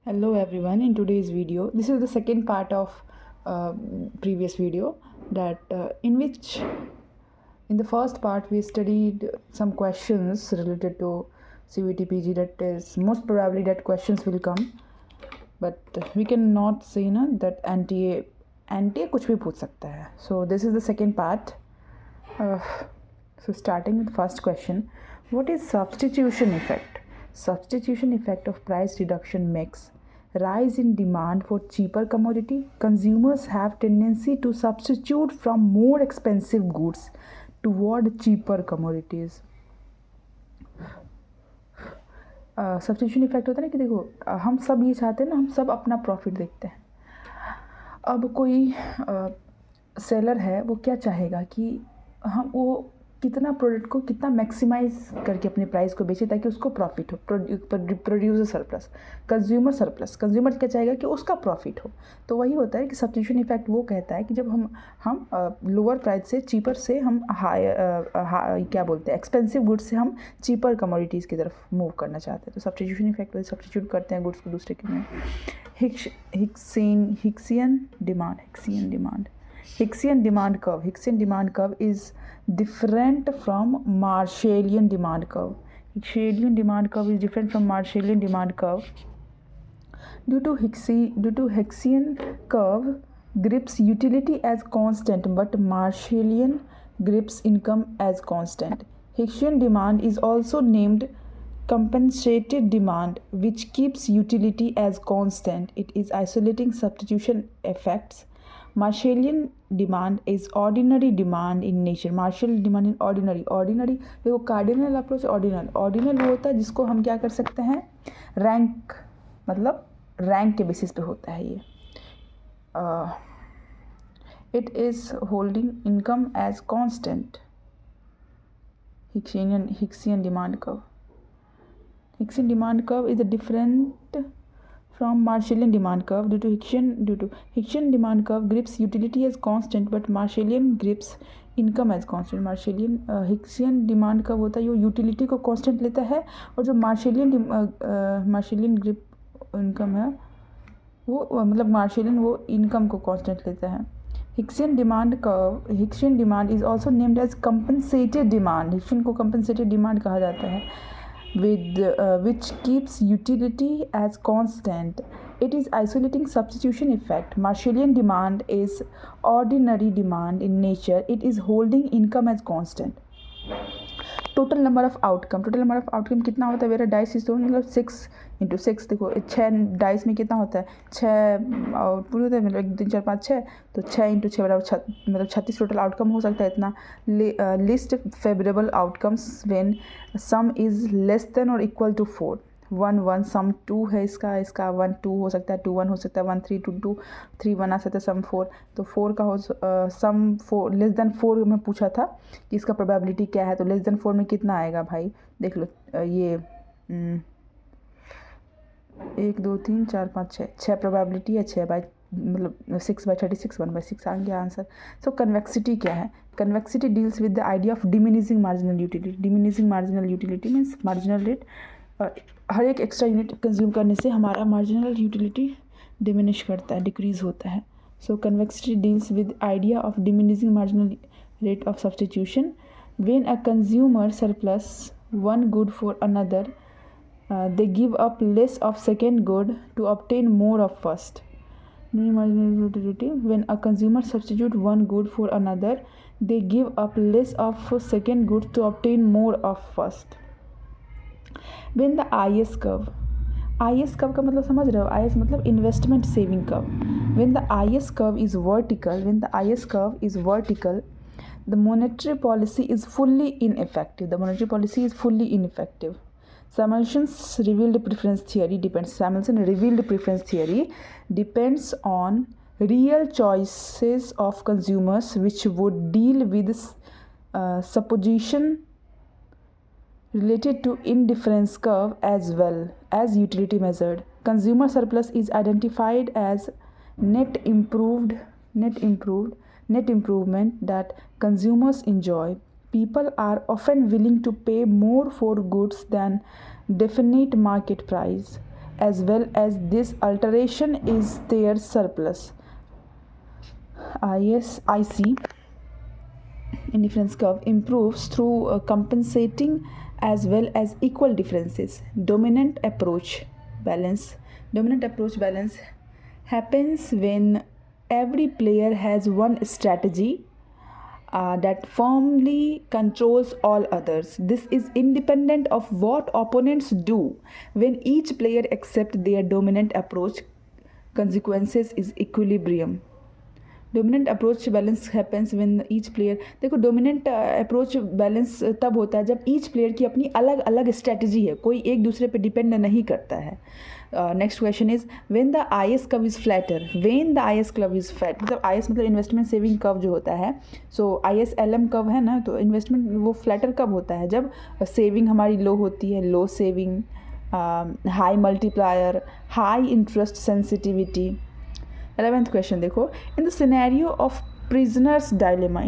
Hello everyone. In today's video, this is the second part of previous video that in which in the first part we studied some questions related to CVT PG. That is most probably that questions will come, but we cannot say na that NTA कुछ भी पूछ सकता है. So this is the second part. So starting with first question, what is substitution effect? Substitution effect of price reduction makes rise in demand for cheaper commodity. Consumers have tendency to substitute from more expensive goods toward cheaper commodities. Substitution effect होता है ना कि देखो हम सब ये चाहते हैं ना, हम सब अपना प्रॉफिट देखते हैं. अब कोई सेलर है, वो क्या चाहेगा कि हम वो कितना प्रोडक्ट को कितना मैक्सिमाइज करके अपने प्राइस को बेचे ताकि उसको प्रॉफिट हो. Producer surplus, consumer surplus. Consumer क्या चाहेगा कि उसका प्रॉफिट हो. तो वही होता है कि सब्स्टिट्यूशन इफेक्ट वो कहता है कि जब हम लोअर प्राइस से चीपर से हम क्या बोलते हैं एक्सपेंसिव गुड्स से हम चीपर कमोडिटीज़ की तरफ मूव करना चाहते हैं. तो सब्स्टिट्यूशन इफेक्ट सब्स्टिट्यूट करते हैं गुड्स को दूसरे के में. Hicksian demand. Hicksian demand curve. Hicksian demand curve is different from Marshallian demand curve. Hicksian demand curve is different from Marshallian demand curve. Due to Hicksian curve grips utility as constant, but Marshallian grips income as constant. Hicksian demand is also named compensated demand, which keeps utility as constant. It is isolating substitution effects. Marshallian demand is ordinary demand in nature. Marshall demand in ordinary देखो cardinal approach ordinal वो होता है जिसको हम क्या कर सकते हैं, रैंक मतलब रैंक के बेसिस पे होता है ये. It is holding income as constant. Hicksian demand curve. Hicksian demand curve is a different from Marshallian demand curve. Due to Hicksian demand curve grips utility as constant, but Marshallian grips income as constant. Hicksian demand curve होता है, वो utility को constant लेता है, और जो मार्शेलियन grip income है वो मतलब मार्शेलियन वो इनकम को कांस्टेंट लेता है. Hicksian demand is also named as compensated demand. Hicksian को compensated demand कहा जाता है, which keeps utility as constant. It is isolating substitution effect. Marshallian demand is ordinary demand in nature. It is holding income as constant. Total number of outcome कितना होता है. Vera dice is तो मतलब 6 × 6. देखो 6 dice में कितना होता है, 6 आउटपुट होता है, मतलब 1 2 3 4 5 6. तो 6 × 6 बराबर मतलब 36 टोटल आउटकम हो सकता है इतना. List favourable outcomes when some is less than और इक्वल टू 4. 1 1 सम 2 है इसका 1 2 हो सकता है, 2 1 हो सकता है, 1 3 2 2 3 1 आ सकता है, सम 4. तो 4 का हो सम 4 लेस देन 4 में पूछा था कि इसका प्रोबेबिलिटी क्या है. तो लेस देन 4 में कितना आएगा भाई, देख लो. ये 1 2 3 4 5 6 प्रोबेबिलिटी है. 6 बाई मतलब 6/36 1/6 आ गया आंसर. सो कन्वेक्सिटी क्या है. Convexity deals with the idea of diminishing marginal utility. Diminishing marginal utility means marginal rate, हर एक एक्स्ट्रा यूनिट कंज्यूम करने से हमारा मार्जिनल यूटिलिटी डिमिनिश करता है, डिक्रीज होता है. So convexity deals with idea of diminishing marginal rate of substitution. When a consumer surplus one good for another, they give up less of second good to obtain more of first. Marginal utility. When a consumer substitute one good for another, they give up less of second good to obtain more of first. When the IS curve का मतलब समझ रहे हो, IS मतलब investment saving curve. when the IS curve is vertical, the monetary policy is fully ineffective. Samuelson's revealed preference theory depends on real choices of consumers, which would deal with supposition related to indifference curve as well as utility measured. Consumer surplus is identified as net improvement that consumers enjoy. People are often willing to pay more for goods than definite market price. as well as this alteration is their surplus. IC indifference curve improves through compensating as well as equal differences. Dominant approach balance happens when every player has one strategy that firmly controls all others. This is independent of what opponents do. When each player accepts their dominant approach, consequences is equilibrium. Dominant approach balance happens when each player, देखो dominant approach balance तब होता है जब each player की अपनी अलग अलग strategy है, कोई एक दूसरे पे डिपेंड नहीं करता है. Next question is when the IS curve is flatter. When the IS curve is flat, मतलब IS मतलब इन्वेस्टमेंट सेविंग कर्व जो होता है. सो ISLM कर्व है ना, तो इन्वेस्टमेंट वो फ्लैटर कब होता है, जब सेविंग हमारी लो होती है, low saving, high multiplier, high interest sensitivity. 11th question देखो, in the scenario of prisoner's dilemma,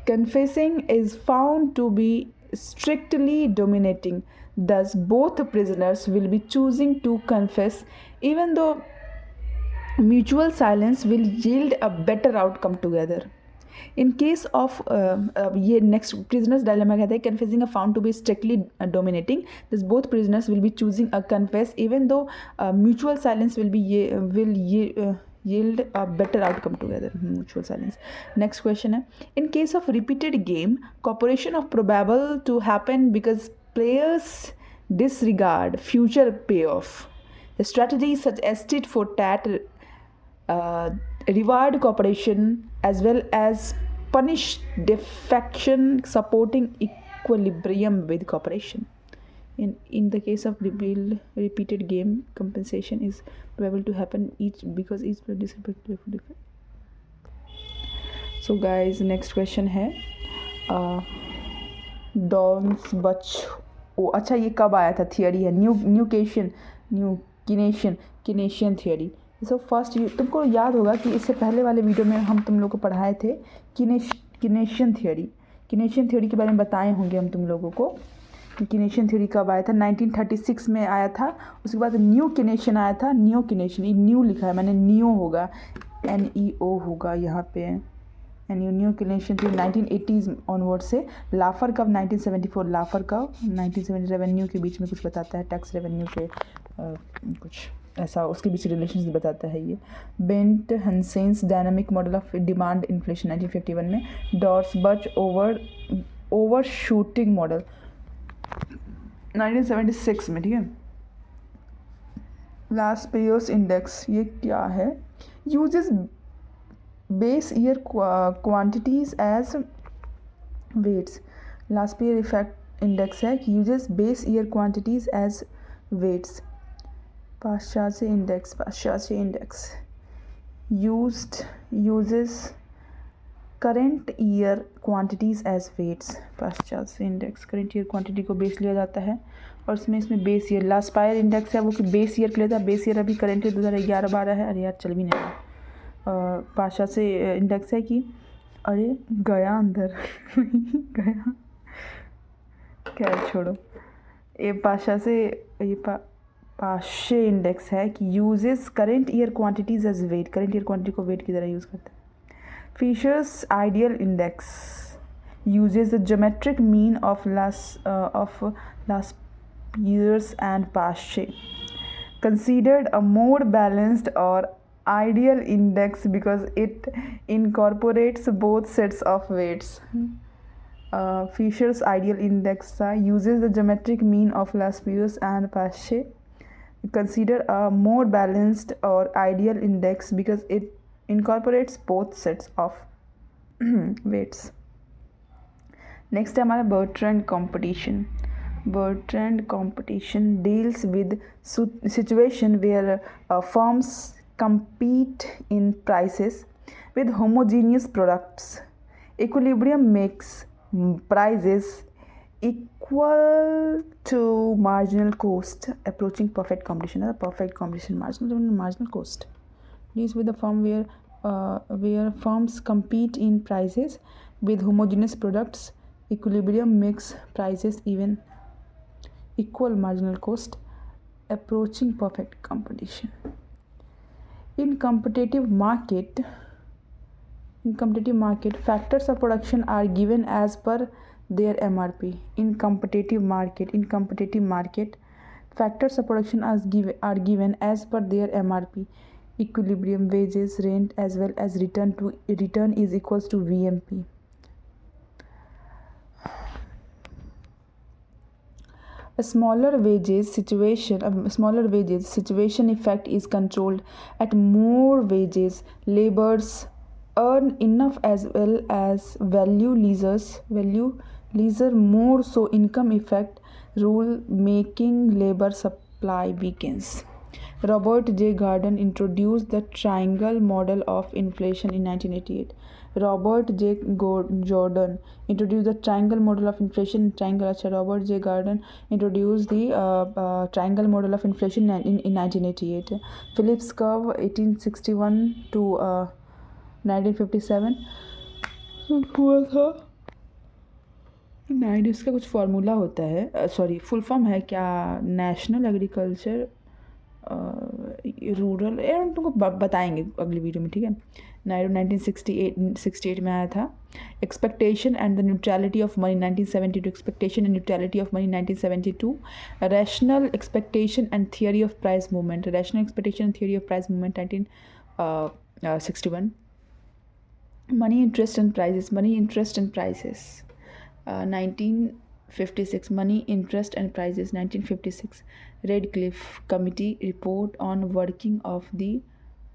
confessing is found to be strictly dominating. Thus both prisoners will be choosing to confess even though mutual silence will yield a better outcome together. In case of ये next prisoners dilemma कहते हैं, confessing are found to be strictly dominating. Thus both prisoners will be choosing a confess even though mutual silence will yield a better outcome together. Mutual silence. Next question है, in case of repeated game, cooperation of probable to happen because players disregard future payoff. The strategy such as tit for tat reward cooperation as well as punish defection, supporting equilibrium with cooperation. In the case of repeated game, compensation is probable to happen because each player disrespect. So guys, next question है dons बच. ओ अच्छा, ये कब आया था? Theory है न्यूकेनेशियन theory. So first तुमको याद होगा कि इससे पहले वाले वीडियो में हम तुम लोग को पढ़ाए थे किनेशियन थ्योरी के बारे में बताए होंगे हम तुम लोगों को. किनेशियन थ्योरी कब आया था? 1936 में आया था. उसके बाद न्यू किनेशियन आया था. ये न्यू लिखा है मैंने, न्यू होगा, NEO होगा यहाँ पे. न्यू किनेशियन थ्योरी 1980s ऑनवर्ड से. लाफर कब? 1974. लाफर कब? 1970. रेवेन्यू के बीच में कुछ बताता है, टैक्स रेवेन्यू के कुछ ऐसा उसके बीच रिलेशन बताता है ये. Bent Hansen's dynamic model of demand inflation 1951 में. डॉर्स बच ओवर शूटिंग मॉडल 1976 में. ठीक है. लास्ट पेयर्स इंडेक्स ये क्या है? Uses base year quantities as weights. Laspeyres effect index है कि uses base year quantities as weights. Paasche index uses current year quantities as weights. Paasche index current year quantity को base लिया जाता है और इसमें बेस ईयर. लास्पायर इंडेक्स है वो कि बेस ईयर के लिए था. बेस ईयर अभी करंट ईयर 2011-12 है. अरे यार चल भी नहीं रहा. पाश्चात्य इंडेक्स है कि अरे गया अंदर गया, क्या छोड़ो. ये पाश्चात्य इंडेक्स है कि uses current year quantities as weight. Current year quantity को वेट की तरह यूज़ करता है. Fisher's ideal index uses the geometric mean of last years and Paasche. Considered a more balanced or ideal index because it incorporates both sets of weights. Fisher's ideal index uses the geometric mean of last years and Paasche. Consider a more balanced or ideal index because it incorporates both sets of weights. Next है हमारा Bertrand competition. Bertrand competition deals with situation where firms compete in prices with homogeneous products. Equilibrium makes prices equal to marginal cost, approaching perfect competition. Perfect competition, marginal cost deals with the firm where firms compete in prices with homogeneous products. Equilibrium makes prices equal marginal cost, approaching perfect competition. In competitive market, factors of production are given as per their MRP. In competitive market, factors of production are given as per their MRP. Equilibrium, wages, rent, as well as return is equals to VMP. A smaller wages situation effect is controlled. At more wages, laborers earn enough as well as value leisure more, so income effect rule making labor supply weakens. Robert J. Gordon introduced the triangle model of inflation in 1988. Robert J. Gordon introduced the triangle model of inflation. Robert J. Gordon introduced the triangle model of inflation in 1988. Phillips curve 1861 to 1957 हुआ था। इसका कुछ formula होता है, sorry full form है क्या, national agriculture rural, हम तुमको बताएंगे अगली वीडियो में, ठीक है। नायडू 1968 में आया था। Expectation and the neutrality of money 1972, expectation and neutrality of money 1972। Rational expectation and theory of price movement, rational expectation and theory of price movement 1961। Money interest and prices, 1956, money interest and prices 1956. Radcliffe Committee report on working of the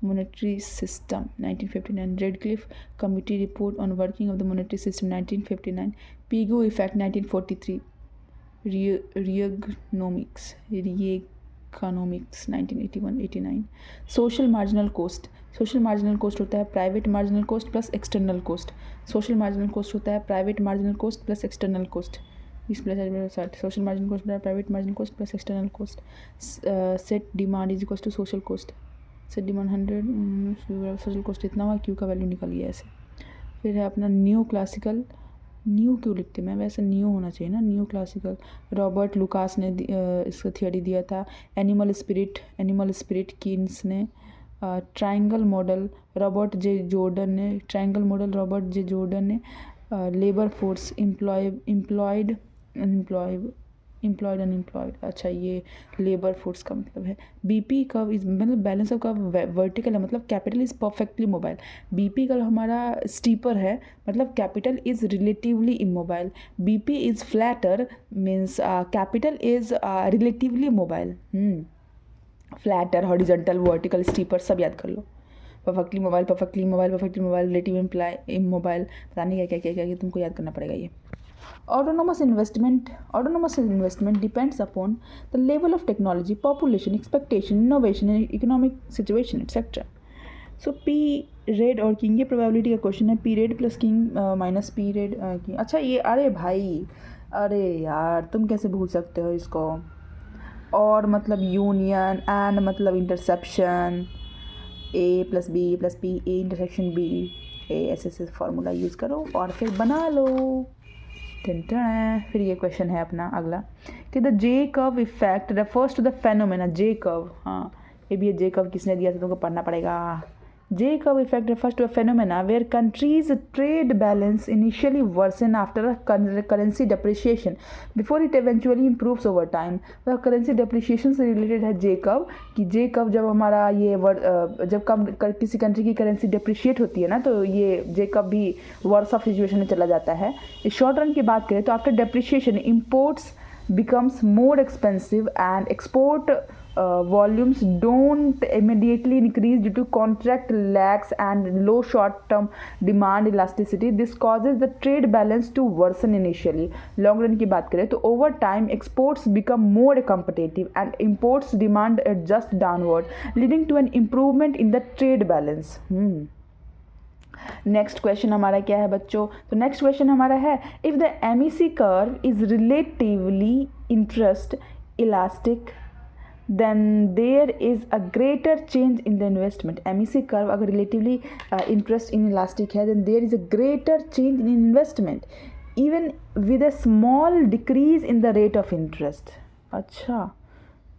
monetary system 1959. Radcliffe Committee report on working of the monetary system 1959. Pigou effect 1943. Reaganomics 1981-89. Social marginal cost होता है private marginal cost plus external cost. Social marginal cost होता है private marginal cost plus external cost. 20+60 social marginal cost private marginal cost plus external cost. Set demand is equal to social cost. Set demand 100, social cost इतना हुआ, Q का value निकल गया ऐसे। फिर है अपना न्यू क्लासिकल, न्यू क्यों लिखते हैं, वैसे न्यू होना चाहिए ना, न्यू क्लासिकल। रॉबर्ट लुकास ने इसका थियोरी दिया था। एनिमल स्पिरिट कीन्स ने। Triangle model Robert J Jordan ने। लेबर फोर्स एम्प्लॉयड अनएम्प्लॉयड, अच्छा ये लेबर फोर्स का मतलब है। बीपी कर्व इज मतलब बैलेंस ऑफ कर्व वर्टिकल है, मतलब capital is perfectly mobile. BP curve हमारा स्टीपर है, मतलब capital is relatively immobile. BP is flatter means capital is relatively mobile. Flatter, horizontal, vertical, steeper सब याद कर लो। परफेक्टली मोबाइल, रिलेटिव इमोबाइल, पता नहीं क्या तुमको याद करना पड़ेगा ये। Autonomous investment depends upon the level of technology, population, expectation, innovation, economic situation, etc. So P red और किंग, ये प्रोबेबिलिटी का क्वेश्चन है। P red plus king minus P red king. अच्छा ये, अरे भाई, अरे यार तुम कैसे भूल सकते हो इसको। और मतलब यूनियन, एंड मतलब interception, A plus B plus P, A intersection B, ऐसे फार्मूला यूज़ करो और फिर बना लो। फिर ये क्वेश्चन है अपना अगला कि the J curve effect refers to the phenomena. J curve, हाँ ये भी है, जे कर्व किसने दिया था तुमको पढ़ना पड़ेगा। J curve effect refers to a phenomena where countries' trade balance initially worsen after a currency depreciation before it eventually improves over time। तो करेंसी depreciation से रिलेटेड है J curve, कि J curve जब हमारा ये जब किसी कंट्री की करेंसी डिप्रिशिएट होती है ना, तो ये J curve भी वर्स ऑफ सिचुएशन में चला जाता है। शॉर्ट रन की बात करें तो after depreciation imports becomes more expensive and export volumes don't immediately increase due to contract lags and low short-term demand elasticity. This causes the trade balance to worsen initially. Long run की बात करें तो over time exports become more competitive and imports demand adjust downward, leading to an improvement in the trade balance. Next question हमारा क्या है बच्चों? तो next question हमारा है, if the MEC curve is relatively interest elastic then there is a greater change in the investment। MEC curve अगर relatively interest inelastic है, then there is a greater change in investment even with a small decrease in the rate of interest। अच्छा,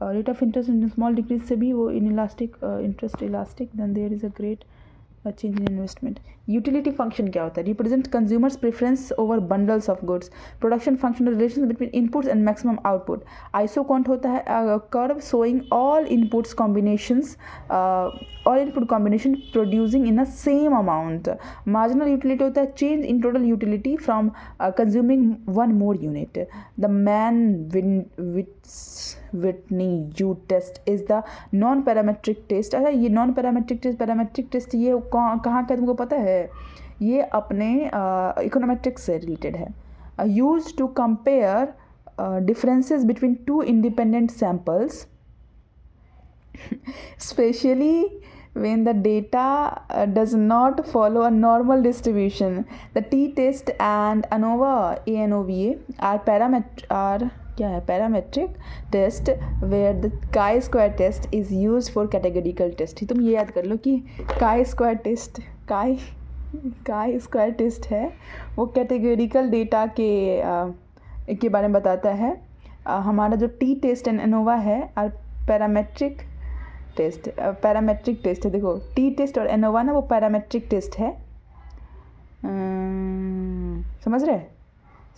rate of interest in small decrease से भी वो inelastic interest elastic, then there is a great change in investment. Utility function क्या होता है? Represent consumers preference over bundles of goods. Production function relation between inputs and maximum output. Isoquant होता है curve showing all inputs combinations, all input combination producing in a same amount. Marginal utility होता है change in total utility from consuming one more unit. The Mann Whitney U test is the non parametric test. अच्छा, ये non parametric test ये कहाँ का तुमको पता है? ये अपने इकोनोमेट्रिक्स से रिलेटेड है. Use to compare differences between two independent samples, especially when the data does not follow a normal distribution. The t-test and ANOVA are parametric test where the chi-square test is used for categorical test. तुम ये याद कर लो कि chi-square test है वो categorical data के बारे में बताता है. हमारा जो टी टेस्ट एंड एनोवा है और पैरामेट्रिक टेस्ट है. देखो टी टेस्ट और एनोवा ना वो पैरामेट्रिक टेस्ट है. समझ रहे?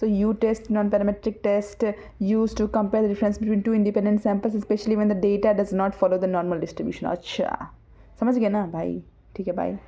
So U test non parametric test use to compare the difference between two independent samples especially when the data does not follow the normal distribution. अच्छा, समझ गए ना भाई? ठीक है, बाय.